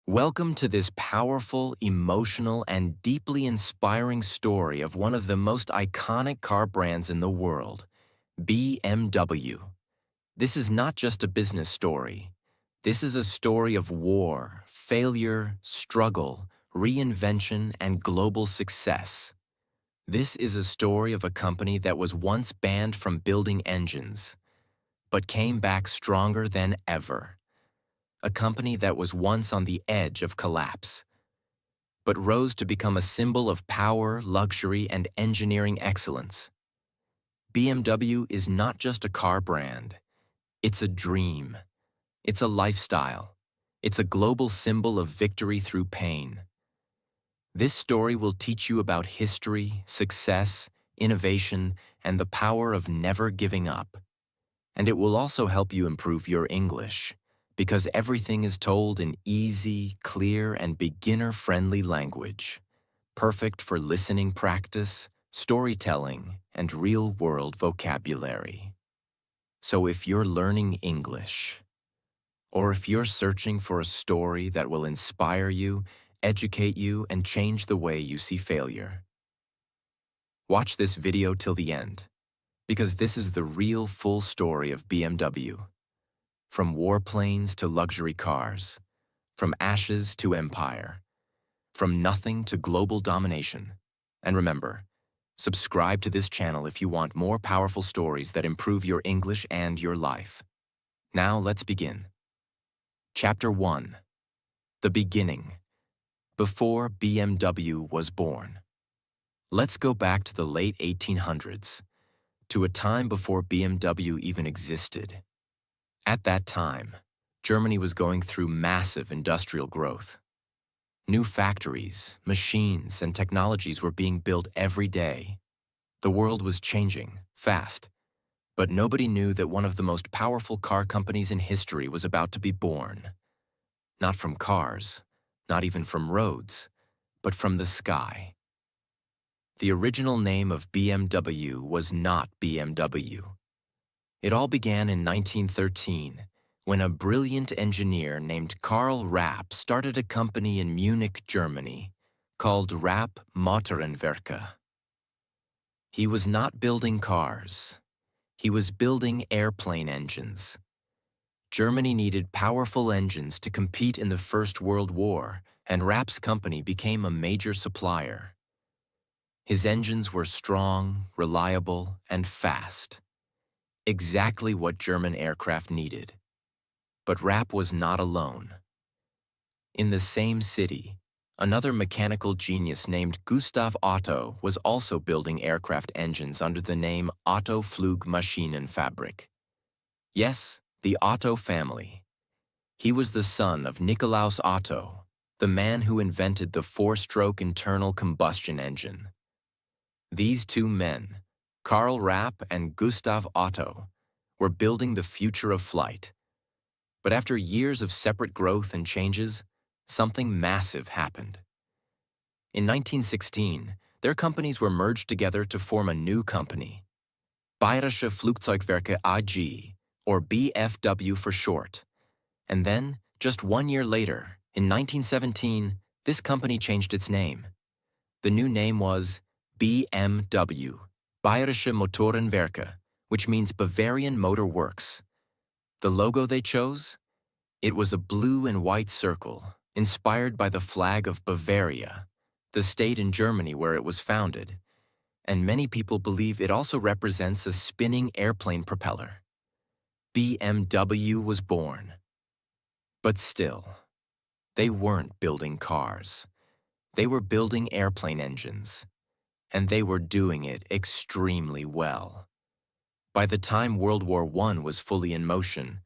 Welcome to this powerful, emotional, and deeply inspiring story of one of the most iconic car brands in the world, BMW. This is not just a business story. This is a story of war, failure, struggle, reinvention, and global success. This is a story of a company that was once banned from building engines, but came back stronger than ever. A company that was once on the edge of collapse, but rose to become a symbol of power, luxury, and engineering excellence. BMW is not just a car brand. It's a dream. It's a lifestyle. It's a global symbol of victory through pain. This story will teach you about history, success, innovation, and the power of never giving up. And it will also help you improve your English, because everything is told in easy, clear, and beginner-friendly language, perfect for listening practice, storytelling, and real-world vocabulary. So if you're learning English, or if you're searching for a story that will inspire you, educate you, and change the way you see failure, watch this video till the end, because this is the real full story of BMW. From warplanes to luxury cars, from ashes to empire, from nothing to global domination. And remember, subscribe to this channel if you want more powerful stories that improve your English and your life. Now let's begin. Chapter 1. The Beginning. Before BMW was born. Let's go back to the late 1800s, to a time before BMW even existed. At that time, Germany was going through massive industrial growth. New factories, machines, and technologies were being built every day. The world was changing, fast, but nobody knew that one of the most powerful car companies in history was about to be born. Not from cars, not even from roads, but from the sky. The original name of BMW was not BMW. It all began in 1913, when a brilliant engineer named Karl Rapp started a company in Munich, Germany, called Rapp Motorenwerke. He was not building cars. He was building airplane engines. Germany needed powerful engines to compete in the First World War, and Rapp's company became a major supplier. His engines were strong, reliable, and fast. Exactly what German aircraft needed. But Rapp was not alone. In the same city, another mechanical genius named Gustav Otto was also building aircraft engines under the name Otto Flugmaschinenfabrik. Yes, the Otto family. He was the son of Nikolaus Otto, the man who invented the four-stroke internal combustion engine. These two men, Karl Rapp and Gustav Otto, were building the future of flight. But after years of separate growth and changes, something massive happened. In 1916, their companies were merged together to form a new company, Bayerische Flugzeugwerke AG, or BFW for short. And then, just 1 year later, in 1917, this company changed its name. The new name was BMW, Bayerische Motorenwerke, which means Bavarian Motor Works. The logo they chose? It was a blue and white circle, inspired by the flag of Bavaria, the state in Germany where it was founded, and many people believe it also represents a spinning airplane propeller. BMW was born. But still, they weren't building cars. They were building airplane engines, and they were doing it extremely well. By the time World War I was fully in motion,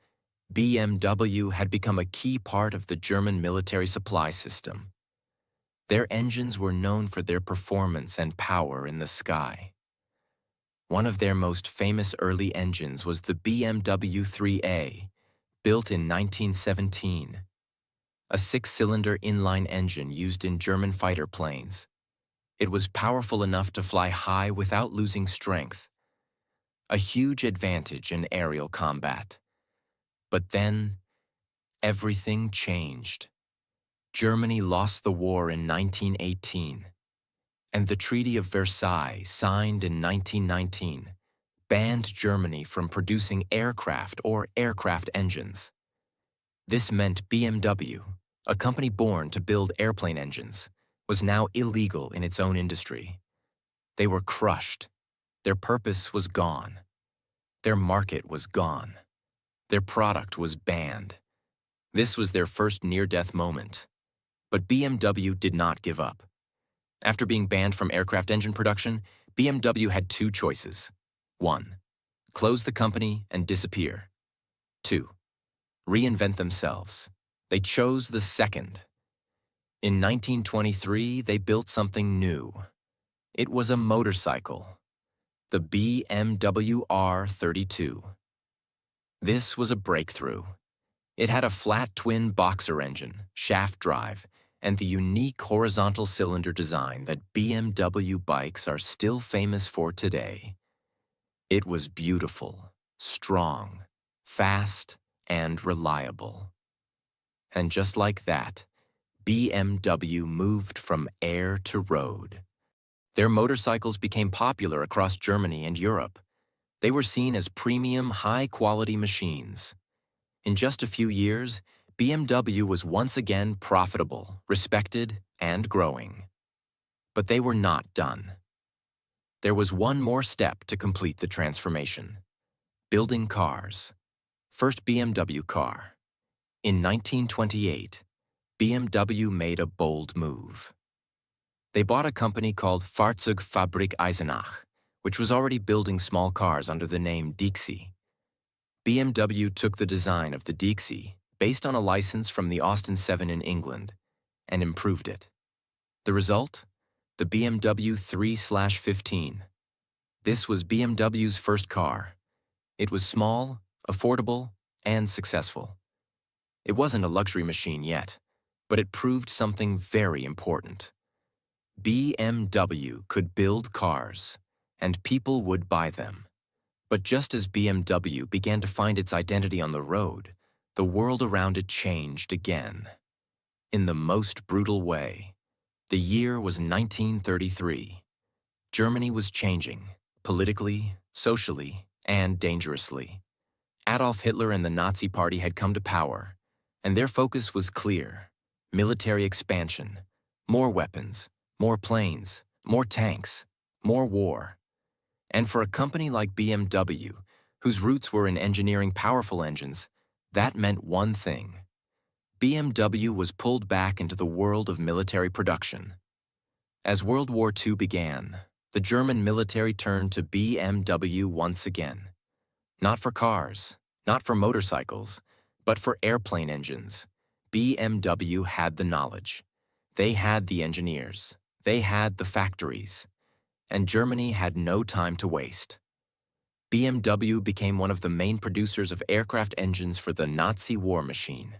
BMW had become a key part of the German military supply system. Their engines were known for their performance and power in the sky. One of their most famous early engines was the BMW 3A, built in 1917, a six-cylinder inline engine used in German fighter planes. It was powerful enough to fly high without losing strength, a huge advantage in aerial combat. But then, everything changed. Germany lost the war in 1918, and the Treaty of Versailles, signed in 1919, banned Germany from producing aircraft or aircraft engines. This meant BMW, a company born to build airplane engines, was now illegal in its own industry. They were crushed. Their purpose was gone. Their market was gone. Their product was banned. This was their first near-death moment. But BMW did not give up. After being banned from aircraft engine production, BMW had two choices. 1. Close the company and disappear. 2. Reinvent themselves. They chose the second. In 1923, they built something new. It was a motorcycle, the BMW R32. This was a breakthrough. It had a flat twin boxer engine, shaft drive, and the unique horizontal cylinder design that BMW bikes are still famous for today. It was beautiful, strong, fast, and reliable. And just like that, BMW moved from air to road. Their motorcycles became popular across Germany and Europe. They were seen as premium, high-quality machines. In just a few years, BMW was once again profitable, respected, and growing. But they were not done. There was one more step to complete the transformation: building cars. First BMW car. In 1928, BMW made a bold move. They bought a company called Fahrzeugfabrik Eisenach, which was already building small cars under the name Dixie. BMW took the design of the Dixie, based on a license from the Austin 7 in England, and improved it. The result? The BMW 3/15. This was BMW's first car. It was small, affordable, and successful. It wasn't a luxury machine yet, but it proved something very important. BMW could build cars, and people would buy them. But just as BMW began to find its identity on the road, the world around it changed again. In the most brutal way. The year was 1933. Germany was changing, politically, socially, and dangerously. Adolf Hitler and the Nazi Party had come to power, and their focus was clear: military expansion, more weapons, more planes, more tanks, more war. And for a company like BMW, whose roots were in engineering powerful engines, that meant one thing: BMW was pulled back into the world of military production. As World War II began, the German military turned to BMW once again. Not for cars, not for motorcycles, but for airplane engines. BMW had the knowledge. They had the engineers. They had the factories. And Germany had no time to waste. BMW became one of the main producers of aircraft engines for the Nazi war machine.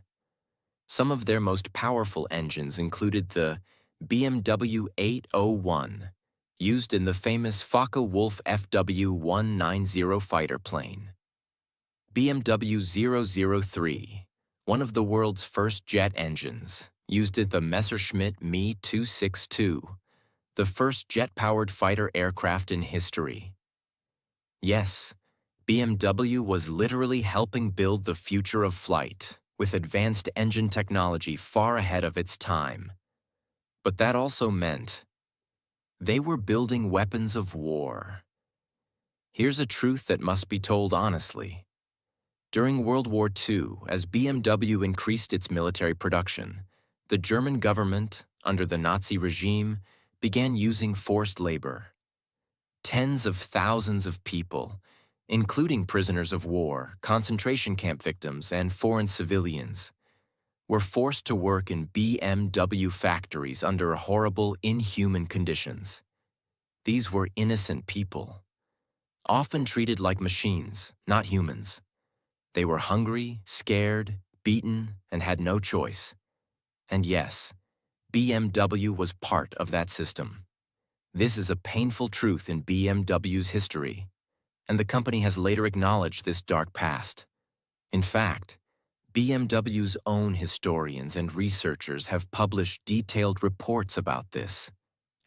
Some of their most powerful engines included the BMW 801, used in the famous Focke-Wulf FW-190 fighter plane. BMW 003, one of the world's first jet engines, used in the Messerschmitt Me 262, the first jet-powered fighter aircraft in history. Yes, BMW was literally helping build the future of flight, with advanced engine technology far ahead of its time. But that also meant they were building weapons of war. Here's a truth that must be told honestly. During World War II, as BMW increased its military production, the German government, under the Nazi regime, began using forced labor. Tens of thousands of people, including prisoners of war, concentration camp victims, and foreign civilians, were forced to work in BMW factories under horrible, inhuman conditions. These were innocent people, often treated like machines, not humans. They were hungry, scared, beaten, and had no choice. And yes, BMW was part of that system. This is a painful truth in BMW's history, and the company has later acknowledged this dark past. In fact, BMW's own historians and researchers have published detailed reports about this,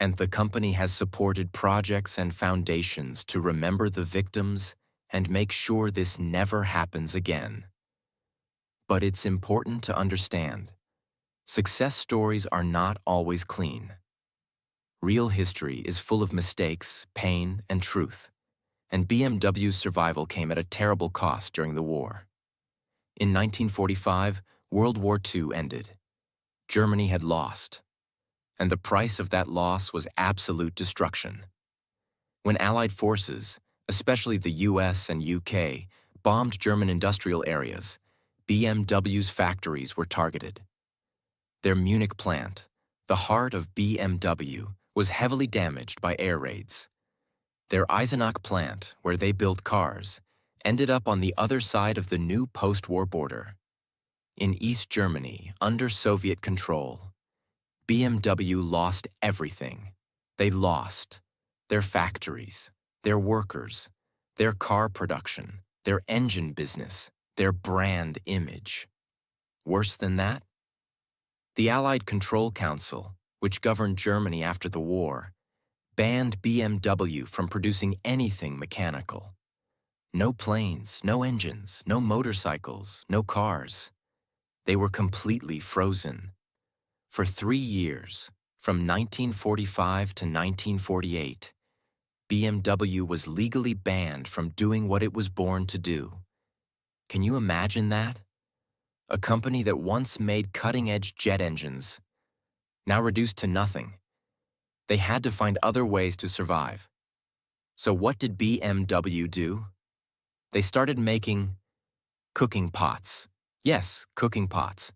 and the company has supported projects and foundations to remember the victims and make sure this never happens again. But it's important to understand, success stories are not always clean. Real history is full of mistakes, pain, and truth, and BMW's survival came at a terrible cost during the war. In 1945, World War II ended. Germany had lost, and the price of that loss was absolute destruction. When Allied forces, especially the US and UK, bombed German industrial areas, BMW's factories were targeted. Their Munich plant, the heart of BMW, was heavily damaged by air raids. Their Eisenach plant, where they built cars, ended up on the other side of the new post-war border. In East Germany, under Soviet control, BMW lost everything. They lost their factories, their workers, their car production, their engine business, their brand image. Worse than that, the Allied Control Council, which governed Germany after the war, banned BMW from producing anything mechanical. No planes, no engines, no motorcycles, no cars. They were completely frozen. For 3 years, from 1945 to 1948, BMW was legally banned from doing what it was born to do. Can you imagine that? A company that once made cutting-edge jet engines, now reduced to nothing. They had to find other ways to survive. So what did BMW do? They started making cooking pots. Yes, cooking pots.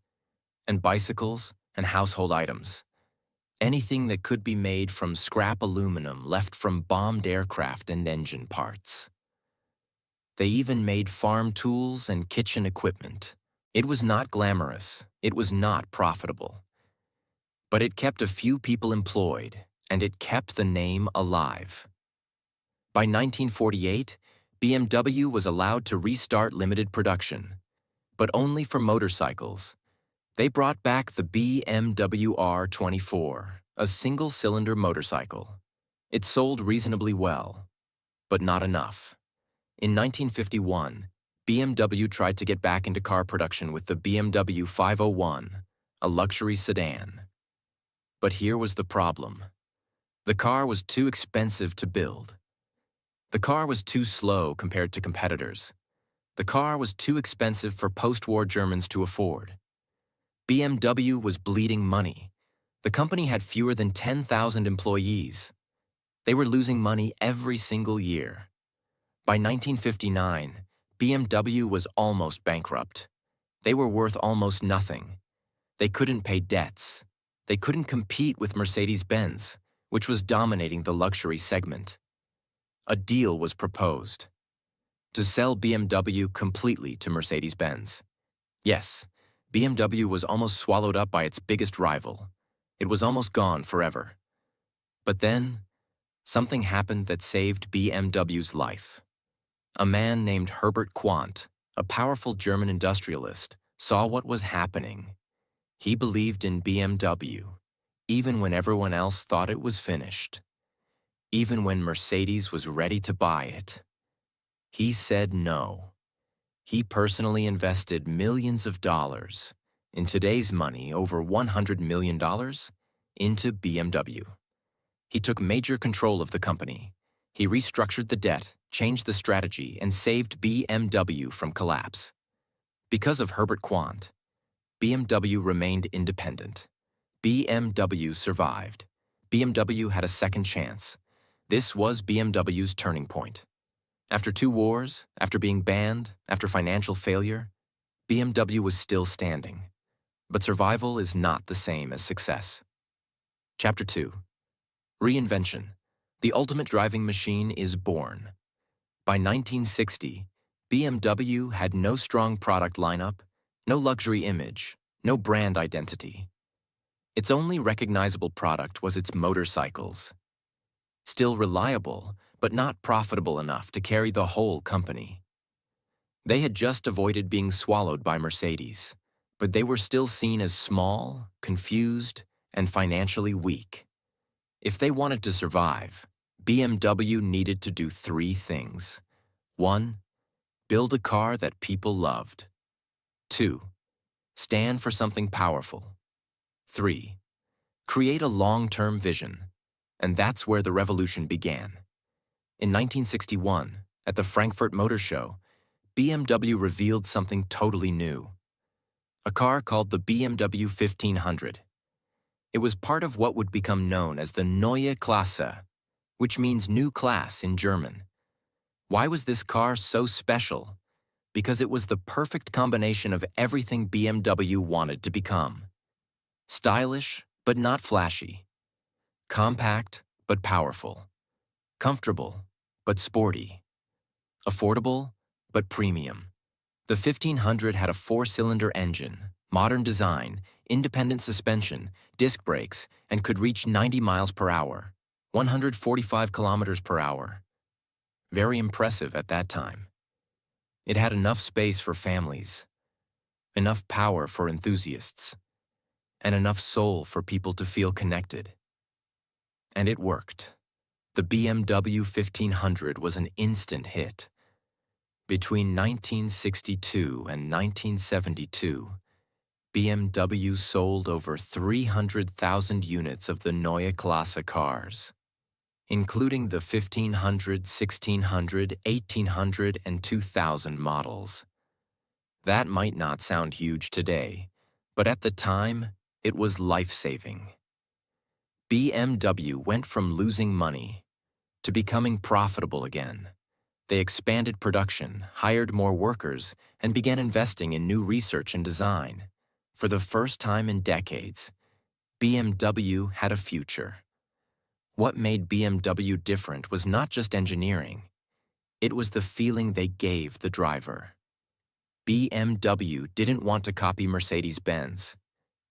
And bicycles and household items. Anything that could be made from scrap aluminum left from bombed aircraft and engine parts. They even made farm tools and kitchen equipment. It was not glamorous. It was not profitable. But it kept a few people employed, and it kept the name alive. By 1948, BMW was allowed to restart limited production, but only for motorcycles. They brought back the BMW R24, a single-cylinder motorcycle. It sold reasonably well, but not enough. In 1951, BMW tried to get back into car production with the BMW 501, a luxury sedan. But here was the problem. The car was too expensive to build. The car was too slow compared to competitors. The car was too expensive for post-war Germans to afford. BMW was bleeding money. The company had fewer than 10,000 employees. They were losing money every single year. By 1959, BMW was almost bankrupt. They were worth almost nothing. They couldn't pay debts. They couldn't compete with Mercedes-Benz, which was dominating the luxury segment. A deal was proposed to sell BMW completely to Mercedes-Benz. Yes, BMW was almost swallowed up by its biggest rival. It was almost gone forever. But then, something happened that saved BMW's life. A man named Herbert Quandt, a powerful German industrialist, saw what was happening. He believed in BMW, even when everyone else thought it was finished. Even when Mercedes was ready to buy it. He said no. He personally invested millions of dollars, in today's money over $100 million, into BMW. He took major control of the company. He restructured the debt, changed the strategy, and saved BMW from collapse. Because of Herbert Quandt, BMW remained independent. BMW survived. BMW had a second chance. This was BMW's turning point. After 2 wars, after being banned, after financial failure, BMW was still standing. But survival is not the same as success. Chapter 2. Reinvention. The ultimate driving machine is born. By 1960, BMW had no strong product lineup, no luxury image, no brand identity. Its only recognizable product was its motorcycles. Still reliable, but not profitable enough to carry the whole company. They had just avoided being swallowed by Mercedes, but they were still seen as small, confused, and financially weak. If they wanted to survive, BMW needed to do three things. 1. Build a car that people loved. 2. Stand for something powerful. 3. Create a long-term vision. And that's where the revolution began. In 1961, at the Frankfurt Motor Show, BMW revealed something totally new. A car called the BMW 1500. It was part of what would become known as the Neue Klasse, which means new class in German. Why was this car so special? Because it was the perfect combination of everything BMW wanted to become. Stylish, but not flashy. Compact, but powerful. Comfortable, but sporty. Affordable, but premium. The 1500 had a 4-cylinder engine, modern design, independent suspension, disc brakes, and could reach 90 miles per hour, 145 kilometers per hour. Very impressive at that time. It had enough space for families, enough power for enthusiasts, and enough soul for people to feel connected. And it worked. The BMW 1500 was an instant hit. Between 1962 and 1972, BMW sold over 300,000 units of the Neue Klasse cars, including the 1500, 1600, 1800, and 2000 models. That might not sound huge today, but at the time, it was life-saving. BMW went from losing money to becoming profitable again. They expanded production, hired more workers, and began investing in new research and design. For the first time in decades, BMW had a future. What made BMW different was not just engineering. It was the feeling they gave the driver. BMW didn't want to copy Mercedes-Benz.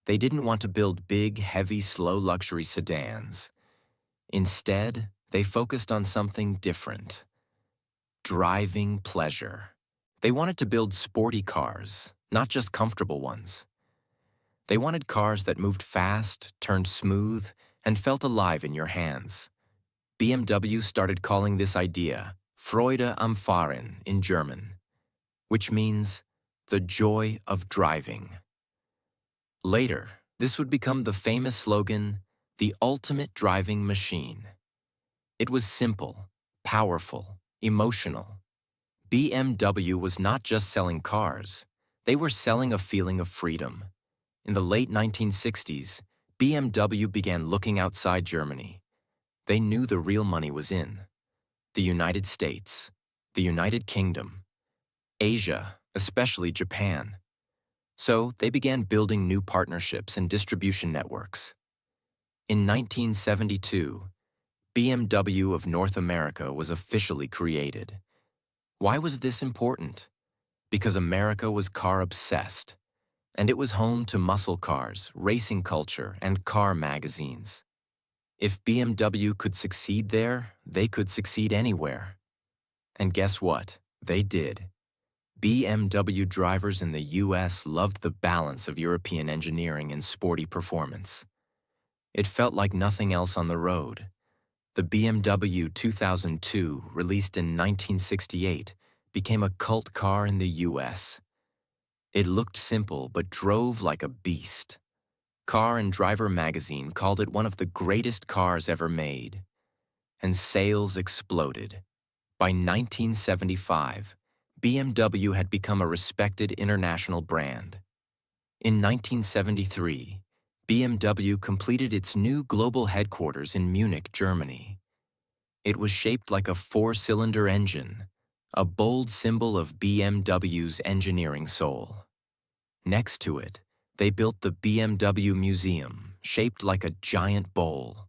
They didn't want to build big, heavy, slow luxury sedans. Instead, they focused on something different. Driving pleasure. They wanted to build sporty cars, not just comfortable ones. They wanted cars that moved fast, turned smooth, and felt alive in your hands. BMW started calling this idea Freude am Fahren in German, which means the joy of driving. Later, this would become the famous slogan, the ultimate driving machine. It was simple, powerful, emotional. BMW was not just selling cars, they were selling a feeling of freedom. In the late 1960s, BMW began looking outside Germany. They knew the real money was in the United States, the United Kingdom, Asia, especially Japan. So they began building new partnerships and distribution networks. In 1972, BMW of North America was officially created. Why was this important? Because America was car-obsessed, and it was home to muscle cars, racing culture, and car magazines. If BMW could succeed there, they could succeed anywhere. And guess what? They did. BMW drivers in the US loved the balance of European engineering and sporty performance. It felt like nothing else on the road. The BMW 2002, released in 1968, became a cult car in the US. It looked simple but drove like a beast. Car and Driver magazine called it one of the greatest cars ever made. And sales exploded. By 1975, BMW had become a respected international brand. In 1973, BMW completed its new global headquarters in Munich, Germany. It was shaped like a 4-cylinder engine, a bold symbol of BMW's engineering soul. Next to it, they built the BMW Museum, shaped like a giant bowl.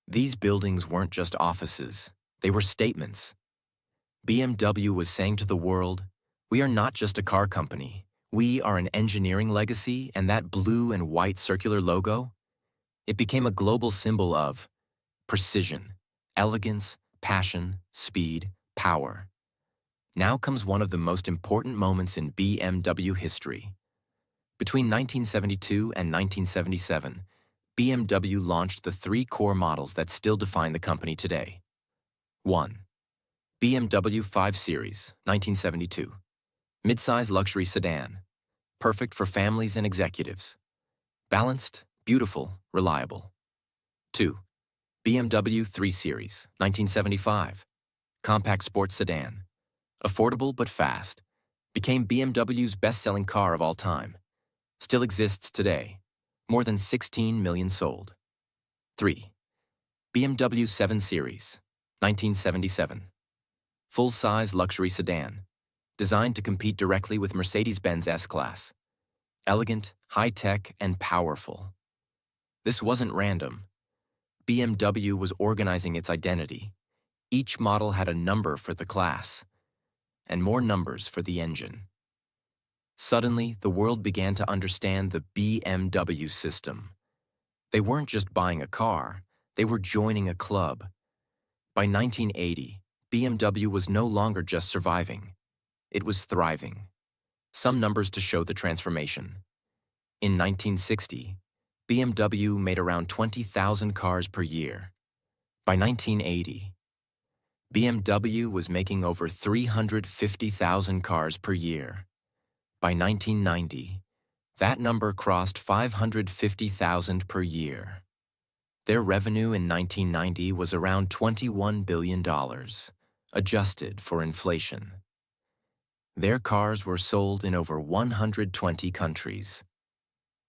These buildings weren't just offices, they were statements. BMW was saying to the world, we are not just a car company. We are an engineering legacy, and that blue and white circular logo, it became a global symbol of precision, elegance, passion, speed, power. Now comes one of the most important moments in BMW history. Between 1972 and 1977, BMW launched the three core models that still define the company today. 1. BMW 5 Series, 1972. Midsize luxury sedan. Perfect for families and executives. Balanced, beautiful, reliable. 2. BMW 3 Series, 1975. Compact sports sedan. Affordable but fast. Became BMW's best-selling car of all time. Still exists today. More than 16 million sold. 3. BMW 7 Series, 1977. Full-size luxury sedan. Designed to compete directly with Mercedes-Benz S-Class. Elegant, high-tech, and powerful. This wasn't random. BMW was organizing its identity. Each model had a number for the class, and more numbers for the engine. Suddenly, the world began to understand the BMW system. They weren't just buying a car, they were joining a club. By 1980, BMW was no longer just surviving. It was thriving. Some numbers to show the transformation. In 1960, BMW made around 20,000 cars per year. By 1980, BMW was making over 350,000 cars per year. By 1990, that number crossed 550,000 per year. Their revenue in 1990 was around $21 billion, adjusted for inflation. Their cars were sold in over 120 countries.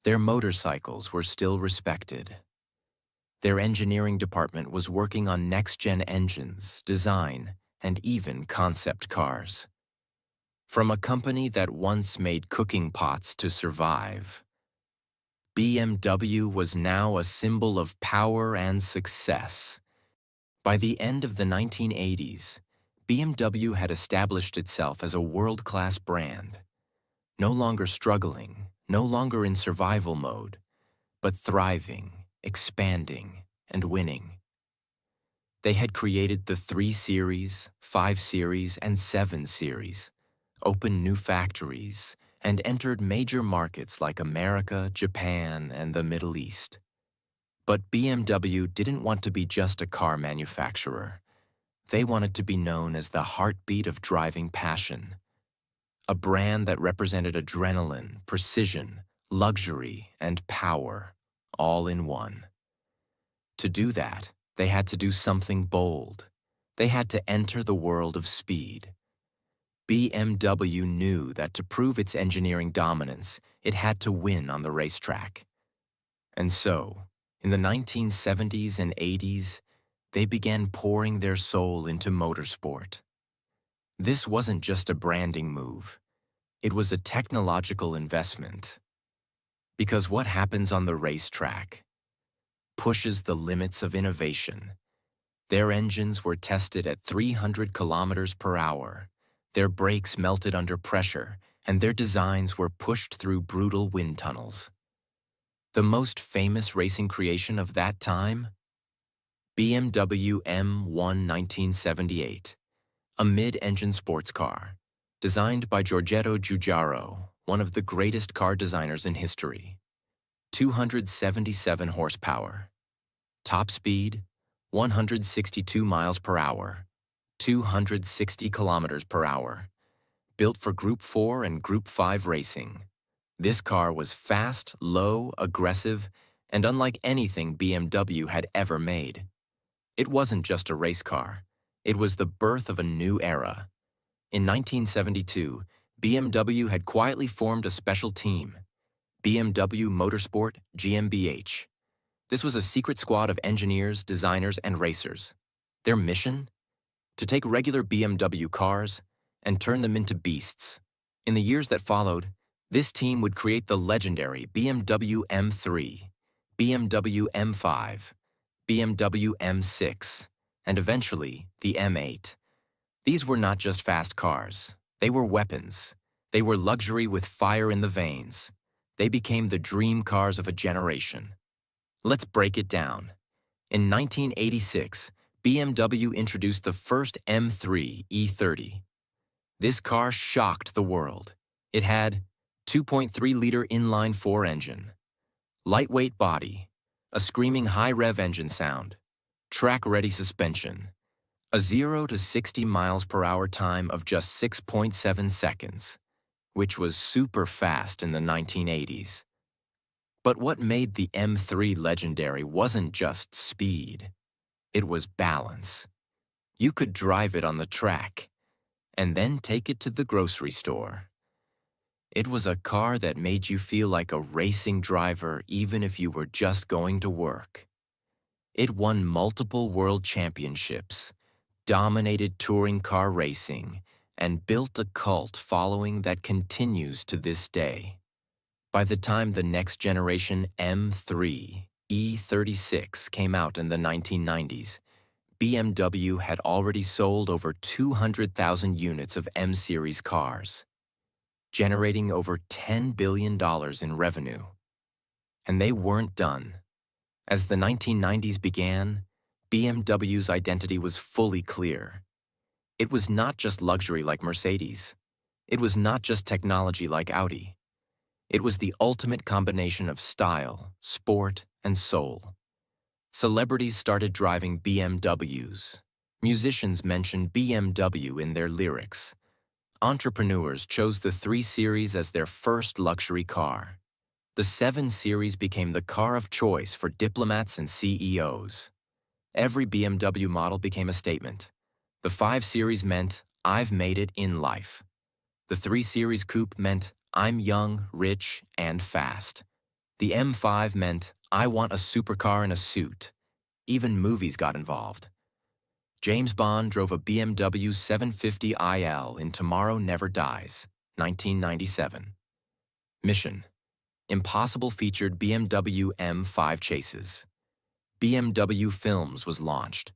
Their motorcycles were still respected. Their engineering department was working on next-gen engines, design, and even concept cars. From a company that once made cooking pots to survive, BMW was now a symbol of power and success. By the end of the 1980s, BMW had established itself as a world-class brand, no longer struggling, no longer in survival mode, but thriving, expanding, and winning. They had created the 3 Series, 5 Series, and 7 Series, opened new factories, and entered major markets like America, Japan, and the Middle East. But BMW didn't want to be just a car manufacturer. They wanted to be known as the heartbeat of driving passion, a brand that represented adrenaline, precision, luxury, and power, all in one. To do that, they had to do something bold. They had to enter the world of speed. BMW knew that to prove its engineering dominance, it had to win on the racetrack. And so, in the 1970s and 80s, they began pouring their soul into motorsport. This wasn't just a branding move. It was a technological investment. Because what happens on the racetrack pushes the limits of innovation. Their engines were tested at 300 kilometers per hour. Their brakes melted under pressure, and their designs were pushed through brutal wind tunnels. The most famous racing creation of that time? BMW M1 1978, a mid-engine sports car, designed by Giorgetto Giugiaro, one of the greatest car designers in history. 277 horsepower. Top speed, 162 miles per hour, 260 kilometers per hour. Built for Group 4 and Group 5 racing. This car was fast, low, aggressive, and unlike anything BMW had ever made. It wasn't just a race car. It was the birth of a new era. In 1972, BMW had quietly formed a special team, BMW Motorsport GmbH. This was a secret squad of engineers, designers, and racers. Their mission? To take regular BMW cars and turn them into beasts. In the years that followed, this team would create the legendary BMW M3, BMW M5, BMW M6, and eventually the M8. These were not just fast cars. They were weapons. They were luxury with fire in the veins. They became the dream cars of a generation. Let's break it down. In 1986, BMW introduced the first M3 E30. This car shocked the world. It had 2.3-liter inline-4 engine, lightweight body, a screaming high-rev engine sound, track-ready suspension, a 0 to 60 miles per hour time of just 6.7 seconds, which was super fast in the 1980s. But what made the M3 legendary wasn't just speed. It was balance. You could drive it on the track and then take it to the grocery store. It was a car that made you feel like a racing driver even if you were just going to work. It won multiple world championships, dominated touring car racing, and built a cult following that continues to this day. By the time the next generation M3 E36 came out in the 1990s, BMW had already sold over 200,000 units of M-series cars, generating over $10 billion in revenue. And they weren't done. As the 1990s began, BMW's identity was fully clear. It was not just luxury like Mercedes. It was not just technology like Audi. It was the ultimate combination of style, sport, and soul. Celebrities started driving BMWs. Musicians mentioned BMW in their lyrics. Entrepreneurs chose the 3 Series as their first luxury car. The 7 Series became the car of choice for diplomats and CEOs. Every BMW model became a statement. The 5 Series meant, "I've made it in life." The 3 Series Coupe meant, "I'm young, rich, and fast." The M5 meant, "I want a supercar in a suit." Even movies got involved. James Bond drove a BMW 750 IL in Tomorrow Never Dies, 1997. Mission: Impossible featured BMW M5 chases. BMW Films was launched.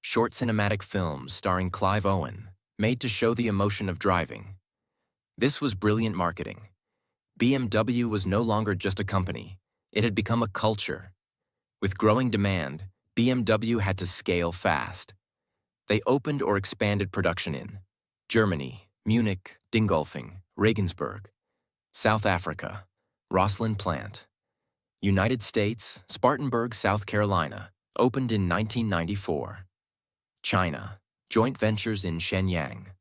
Short cinematic films starring Clive Owen, made to show the emotion of driving. This was brilliant marketing. BMW was no longer just a company. It had become a culture. With growing demand, BMW had to scale fast. They opened or expanded production in Germany, Munich, Dingolfing, Regensburg; South Africa, Rosslyn Plant; United States, Spartanburg, South Carolina, opened in 1994; China, joint ventures in Shenyang;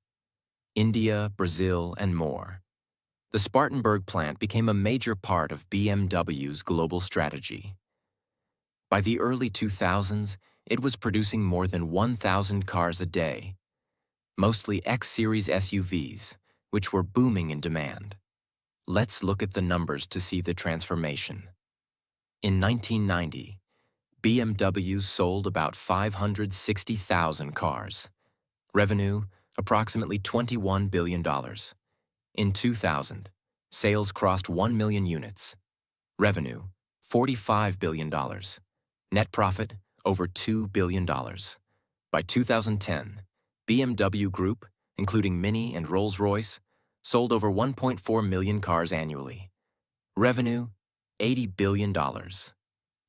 India, Brazil, and more. The Spartanburg plant became a major part of BMW's global strategy. By the early 2000s, it was producing more than 1,000 cars a day, mostly X-Series SUVs, which were booming in demand. Let's look at the numbers to see the transformation. In 1990, BMW sold about 560,000 cars. Revenue, approximately $21 billion. In 2000, sales crossed 1 million units. Revenue, $45 billion. Net profit, over $2 billion. By 2010, BMW Group, including Mini and Rolls-Royce, sold over 1.4 million cars annually. Revenue, $80 billion.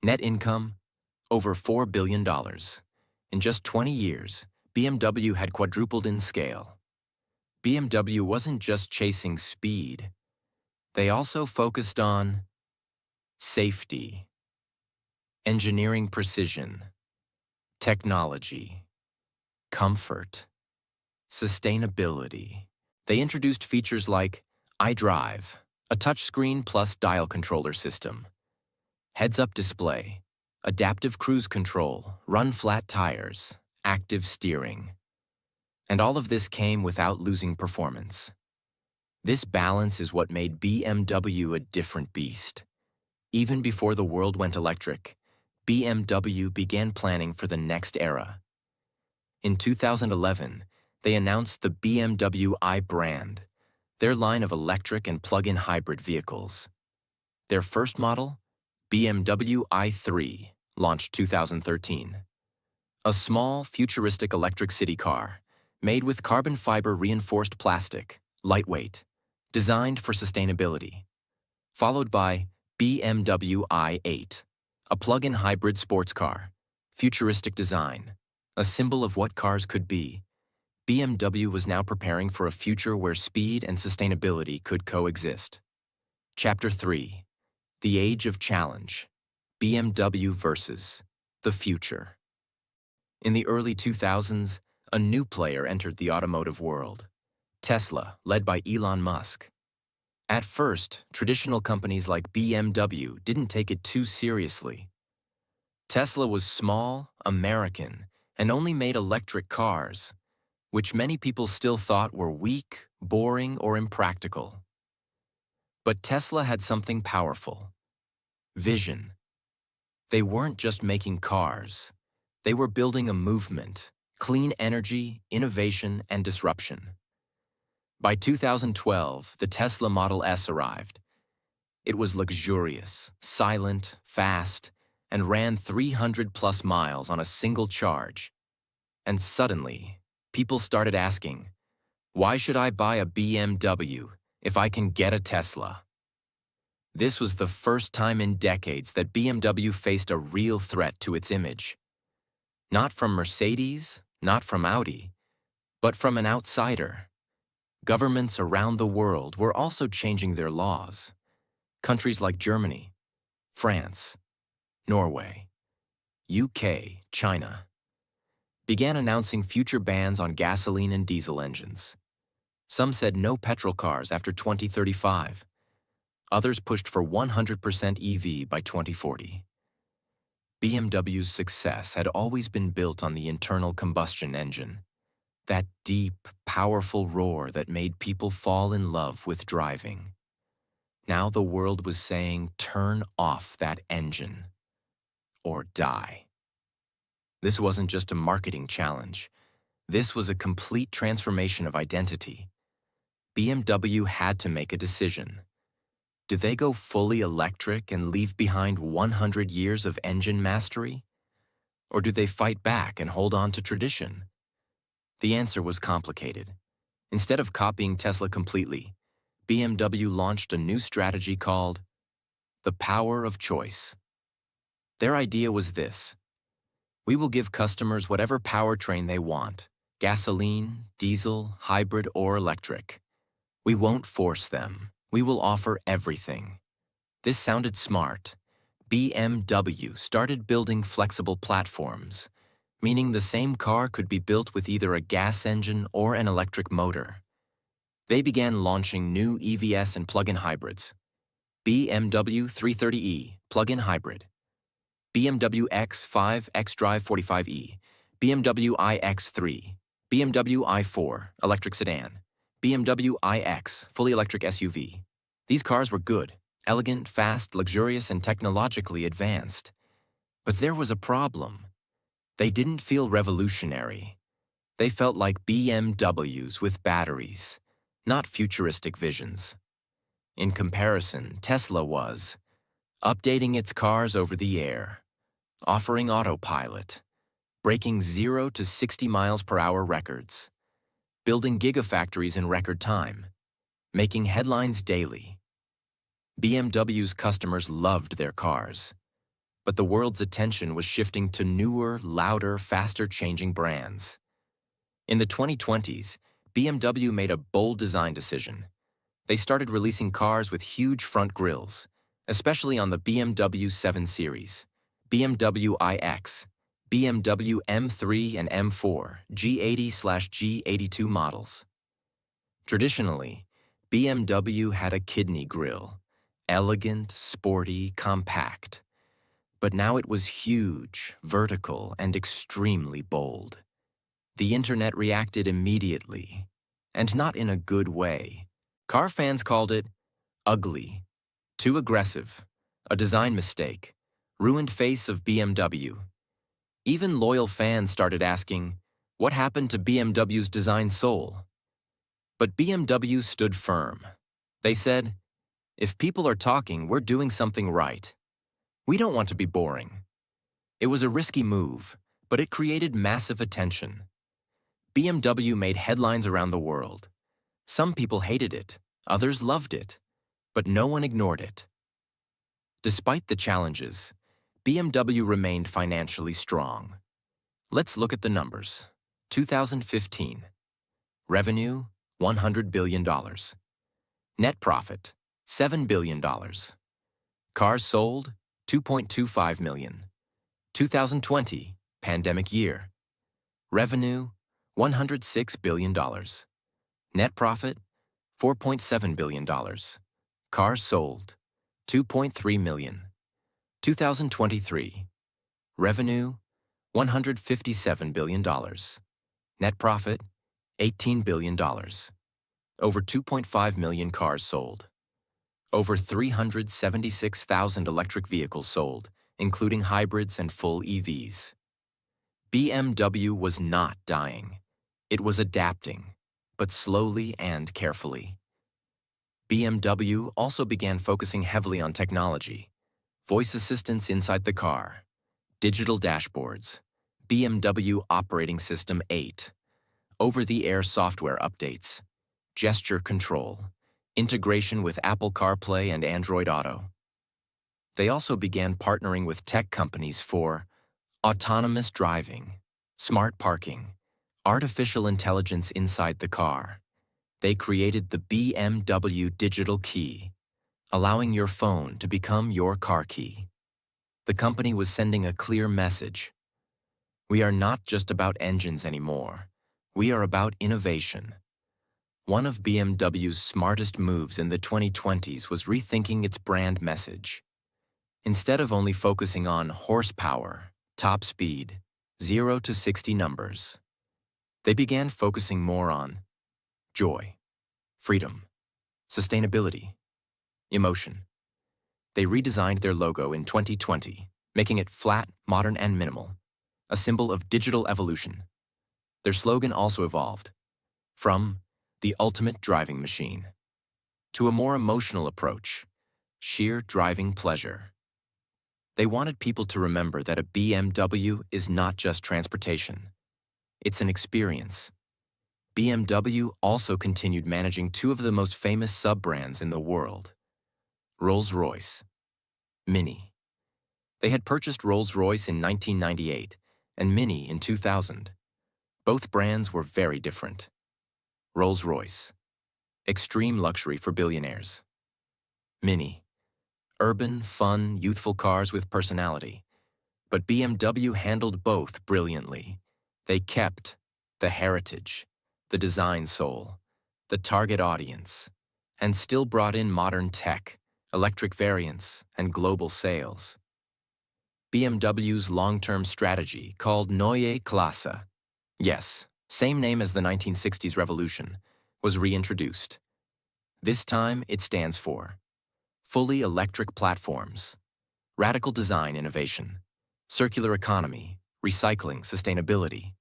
Net income, over $4 billion. In just 20 years, BMW had quadrupled in scale. BMW wasn't just chasing speed. They also focused on safety, engineering precision, technology, comfort, sustainability. They introduced features like iDrive, a touchscreen plus dial controller system, heads-up display, adaptive cruise control, run-flat tires, active steering. And all of this came without losing performance. This balance is what made BMW a different beast. Even before the world went electric, BMW began planning for the next era. In 2011, they announced the BMW i brand, their line of electric and plug-in hybrid vehicles. Their first model, BMW i3, launched 2013. A small, futuristic electric city car, made with carbon fiber reinforced plastic, lightweight, designed for sustainability. Followed by BMW i8, a plug-in hybrid sports car, futuristic design, a symbol of what cars could be. BMW was now preparing for a future where speed and sustainability could coexist. Chapter 3: The Age of Challenge. BMW versus the future. In the early 2000s, a new player entered the automotive world: Tesla, led by Elon Musk. At first, traditional companies like BMW didn't take it too seriously. Tesla was small, American, and only made electric cars, which many people still thought were weak, boring, or impractical. But Tesla had something powerful: vision. They weren't just making cars. They were building a movement: clean energy, innovation, and disruption. By 2012, the Tesla Model S arrived. It was luxurious, silent, fast, and ran 300+ miles on a single charge. And suddenly, people started asking, why should I buy a BMW if I can get a Tesla? This was the first time in decades that BMW faced a real threat to its image. Not from Mercedes, not from Audi, but from an outsider. Governments around the world were also changing their laws. Countries like Germany, France, Norway, UK, China began announcing future bans on gasoline and diesel engines. Some said no petrol cars after 2035. Others pushed for 100% EV by 2040. BMW's success had always been built on the internal combustion engine, that deep, powerful roar that made people fall in love with driving. Now the world was saying, turn off that engine or die. This wasn't just a marketing challenge. This was a complete transformation of identity. BMW had to make a decision. Do they go fully electric and leave behind 100 years of engine mastery? Or do they fight back and hold on to tradition? The answer was complicated. Instead of copying Tesla completely, BMW launched a new strategy called the power of choice. Their idea was this: we will give customers whatever powertrain they want: gasoline, diesel, hybrid, or electric. We won't force them. We will offer everything. This sounded smart. BMW started building flexible platforms, meaning the same car could be built with either a gas engine or an electric motor. They began launching new EVs and plug-in hybrids: BMW 330e, plug-in hybrid; BMW X5 xDrive 45e, BMW iX3, BMW i4, electric sedan, BMW iX, fully electric SUV. These cars were good, elegant, fast, luxurious, and technologically advanced. But there was a problem. They didn't feel revolutionary. They felt like BMWs with batteries, not futuristic visions. In comparison, Tesla was updating its cars over the air, offering autopilot, breaking 0 to 60 miles per hour records, building gigafactories in record time, making headlines daily. BMW's customers loved their cars, but the world's attention was shifting to newer, louder, faster-changing brands. In the 2020s, BMW made a bold design decision. They started releasing cars with huge front grilles, especially on the BMW 7 Series, BMW iX, BMW M3 and M4, G80/G82 models. Traditionally, BMW had a kidney grille, elegant, sporty, compact. But now it was huge, vertical, and extremely bold. The internet reacted immediately, and not in a good way. Car fans called it ugly, too aggressive, a design mistake, ruined face of BMW. Even loyal fans started asking, what happened to BMW's design soul? But BMW stood firm. They said, if people are talking, we're doing something right. We don't want to be boring. It was a risky move, but it created massive attention. BMW made headlines around the world. Some people hated it, others loved it, but no one ignored it. Despite the challenges, BMW remained financially strong. Let's look at the numbers. 2015. Revenue, $100 billion. Net profit, $7 billion. Cars sold, 2.25 million. 2020, pandemic year. Revenue, $106 billion. Net profit, $4.7 billion. Cars sold, 2.3 million. 2023. Revenue, $157 billion. Net profit, $18 billion. Over 2.5 million cars sold. Over 376,000 electric vehicles sold, including hybrids and full EVs. BMW was not dying. It was adapting, but slowly and carefully. BMW also began focusing heavily on technology, voice assistants inside the car, digital dashboards, BMW Operating System 8, over-the-air software updates, gesture control, integration with Apple CarPlay and Android Auto. They also began partnering with tech companies for autonomous driving, smart parking, artificial intelligence inside the car. They created the BMW Digital Key, allowing your phone to become your car key. The company was sending a clear message. We are not just about engines anymore. We are about innovation. One of BMW's smartest moves in the 2020s was rethinking its brand message. Instead of only focusing on horsepower, top speed, 0 to 60 numbers, they began focusing more on joy, freedom, sustainability, emotion. They redesigned their logo in 2020, making it flat, modern, and minimal, a symbol of digital evolution. Their slogan also evolved from the ultimate driving machine to a more emotional approach, sheer driving pleasure. They wanted people to remember that a BMW is not just transportation. It's an experience. BMW also continued managing two of the most famous sub-brands in the world, Rolls-Royce, Mini. They had purchased Rolls-Royce in 1998 and Mini in 2000. Both brands were very different. Rolls-Royce, extreme luxury for billionaires. Mini, urban, fun, youthful cars with personality. But BMW handled both brilliantly. They kept the heritage, the design soul, the target audience, and still brought in modern tech, electric variants, and global sales. BMW's long-term strategy, called Neue Klasse, yes, same name as the 1960s revolution, was reintroduced. This time it stands for fully electric platforms, radical design innovation, circular economy, recycling sustainability,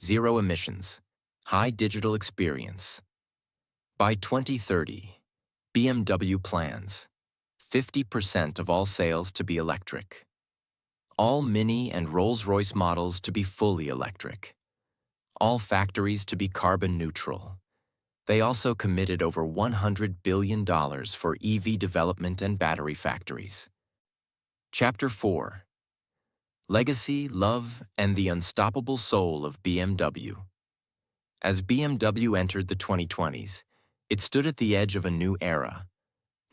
zero emissions, high digital experience. By 2030, BMW plans 50% of all sales to be electric, all Mini and Rolls-Royce models to be fully electric, all factories to be carbon neutral. They also committed over $100 billion for EV development and battery factories. Chapter 4. Legacy, Love, and the Unstoppable Soul of BMW. As BMW entered the 2020s, it stood at the edge of a new era.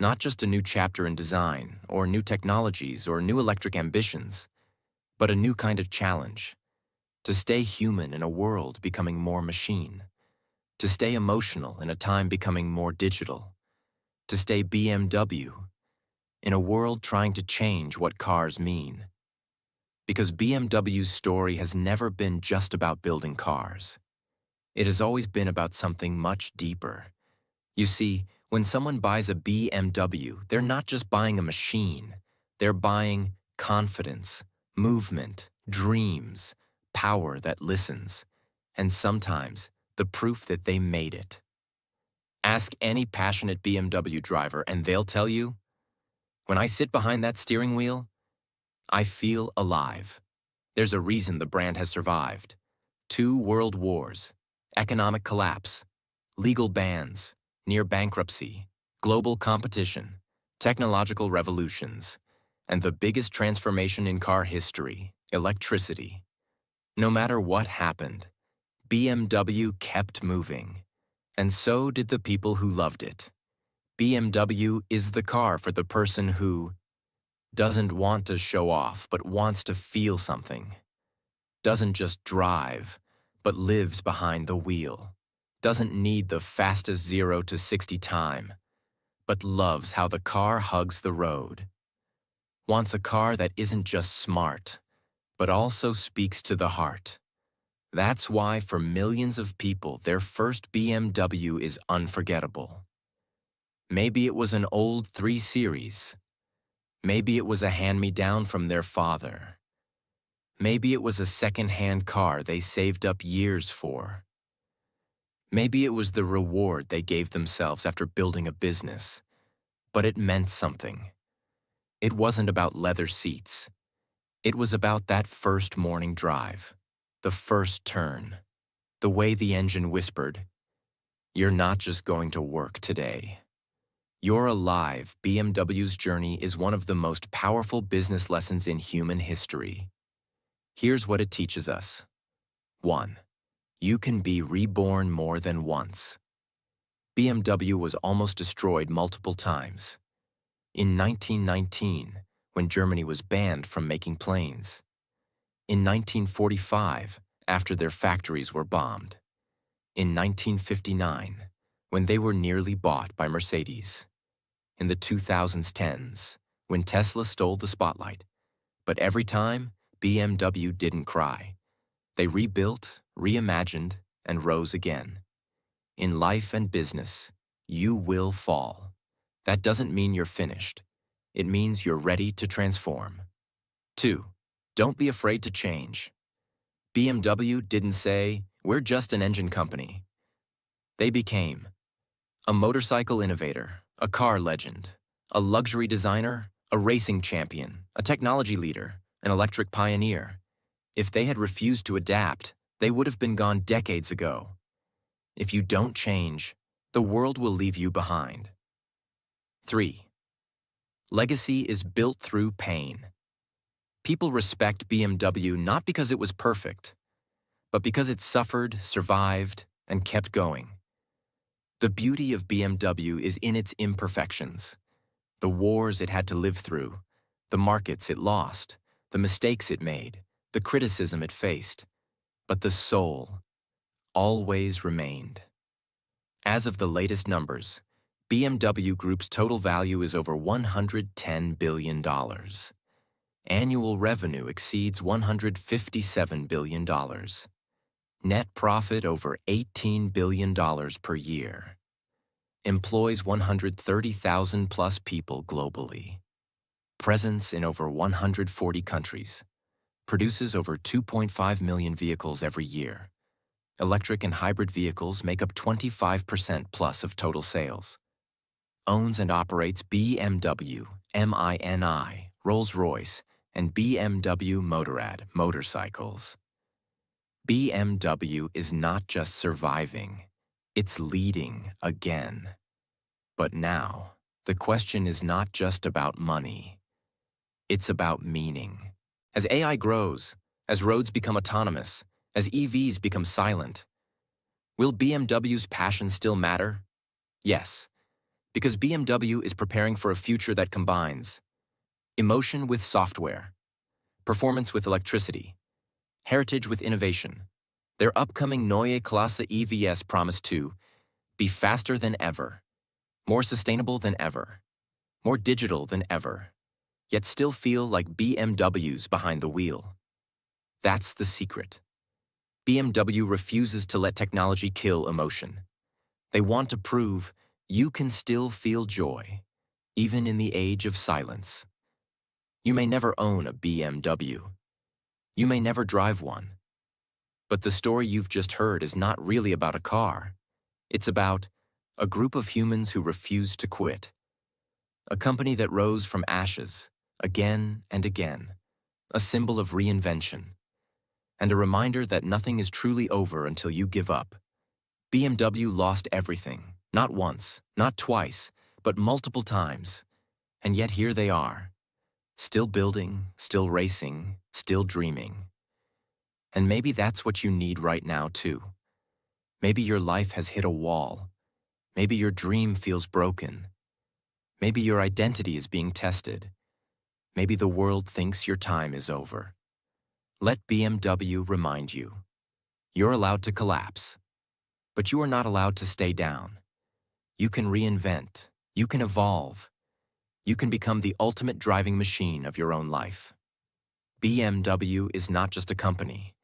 Not just a new chapter in design, or new technologies, or new electric ambitions, but a new kind of challenge. To stay human in a world becoming more machine. To stay emotional in a time becoming more digital. To stay BMW in a world trying to change what cars mean. Because BMW's story has never been just about building cars. It has always been about something much deeper. You see, when someone buys a BMW, they're not just buying a machine. They're buying confidence, movement, dreams, power that listens, and sometimes the proof that they made it. Ask any passionate BMW driver and they'll tell you, when I sit behind that steering wheel, I feel alive. There's a reason the brand has survived. 2 world wars, economic collapse, legal bans, near bankruptcy, global competition, technological revolutions, and the biggest transformation in car history, electricity. No matter what happened, BMW kept moving, and so did the people who loved it. BMW is the car for the person who doesn't want to show off but wants to feel something, doesn't just drive but lives behind the wheel, doesn't need the fastest 0 to 60 time, but loves how the car hugs the road, wants a car that isn't just smart, but also speaks to the heart. That's why for millions of people, their first BMW is unforgettable. Maybe it was an old 3 Series. Maybe it was a hand-me-down from their father. Maybe it was a second-hand car they saved up years for. Maybe it was the reward they gave themselves after building a business. But it meant something. It wasn't about leather seats. It was about that first morning drive, the first turn, the way the engine whispered, "You're not just going to work today. You're alive." BMW's journey is one of the most powerful business lessons in human history. Here's what it teaches us. 1. You can be reborn more than once. BMW was almost destroyed multiple times. In 1919, when Germany was banned from making planes. In 1945, after their factories were bombed. In 1959, when they were nearly bought by Mercedes. In the 2010s, when Tesla stole the spotlight. But every time, BMW didn't cry. They rebuilt, reimagined, and rose again. In life and business, you will fall. That doesn't mean you're finished. It means you're ready to transform. 2. Don't be afraid to change. BMW didn't say, "We're just an engine company." They became a motorcycle innovator, a car legend, a luxury designer, a racing champion, a technology leader, an electric pioneer. If they had refused to adapt, they would have been gone decades ago. If you don't change, the world will leave you behind. 3. Legacy is built through pain. People respect BMW not because it was perfect, but because it suffered, survived, and kept going. The beauty of BMW is in its imperfections. The wars it had to live through, the markets it lost, the mistakes it made, the criticism it faced. But the soul always remained. As of the latest numbers, BMW Group's total value is over $110 billion. Annual revenue exceeds $157 billion. Net profit over $18 billion per year. Employs 130,000 plus people globally. Presence in over 140 countries. Produces over 2.5 million vehicles every year. Electric and hybrid vehicles make up 25% plus of total sales. Owns and operates BMW, MINI, Rolls-Royce, and BMW Motorrad motorcycles. BMW is not just surviving, it's leading again. But now, the question is not just about money. It's about meaning. As AI grows, as roads become autonomous, as EVs become silent, will BMW's passion still matter? Yes, because BMW is preparing for a future that combines emotion with software, performance with electricity, heritage with innovation. Their upcoming Neue Klasse EVs promise to be faster than ever, more sustainable than ever, more digital than ever, yet still feel like BMWs behind the wheel. That's the secret. BMW refuses to let technology kill emotion. They want to prove you can still feel joy, even in the age of silence. You may never own a BMW. You may never drive one. But the story you've just heard is not really about a car. It's about a group of humans who refuse to quit. A company that rose from ashes, again and again. A symbol of reinvention. And a reminder that nothing is truly over until you give up. BMW lost everything, not once, not twice, but multiple times. And yet here they are, still building, still racing, still dreaming. And maybe that's what you need right now too. Maybe your life has hit a wall. Maybe your dream feels broken. Maybe your identity is being tested. Maybe the world thinks your time is over. Let BMW remind you. You're allowed to collapse, but you are not allowed to stay down. You can reinvent. You can evolve. You can become the ultimate driving machine of your own life. BMW is not just a company.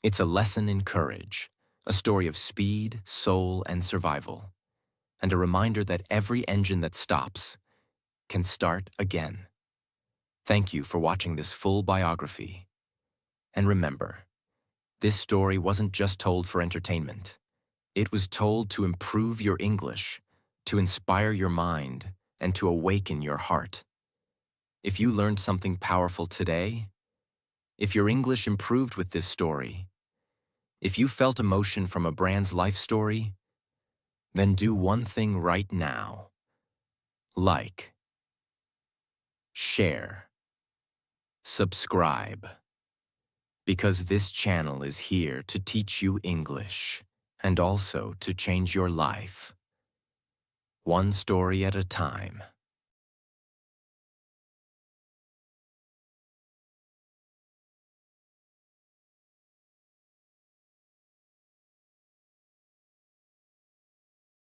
It's a lesson in courage, a story of speed, soul, and survival, and a reminder that every engine that stops can start again. Thank you for watching this full biography. And remember, this story wasn't just told for entertainment. It was told to improve your English, to inspire your mind, and to awaken your heart. If you learned something powerful today, if your English improved with this story, if you felt emotion from a brand's life story, then do one thing right now. Like, share, subscribe. Because this channel is here to teach you English and also to change your life. One story at a time.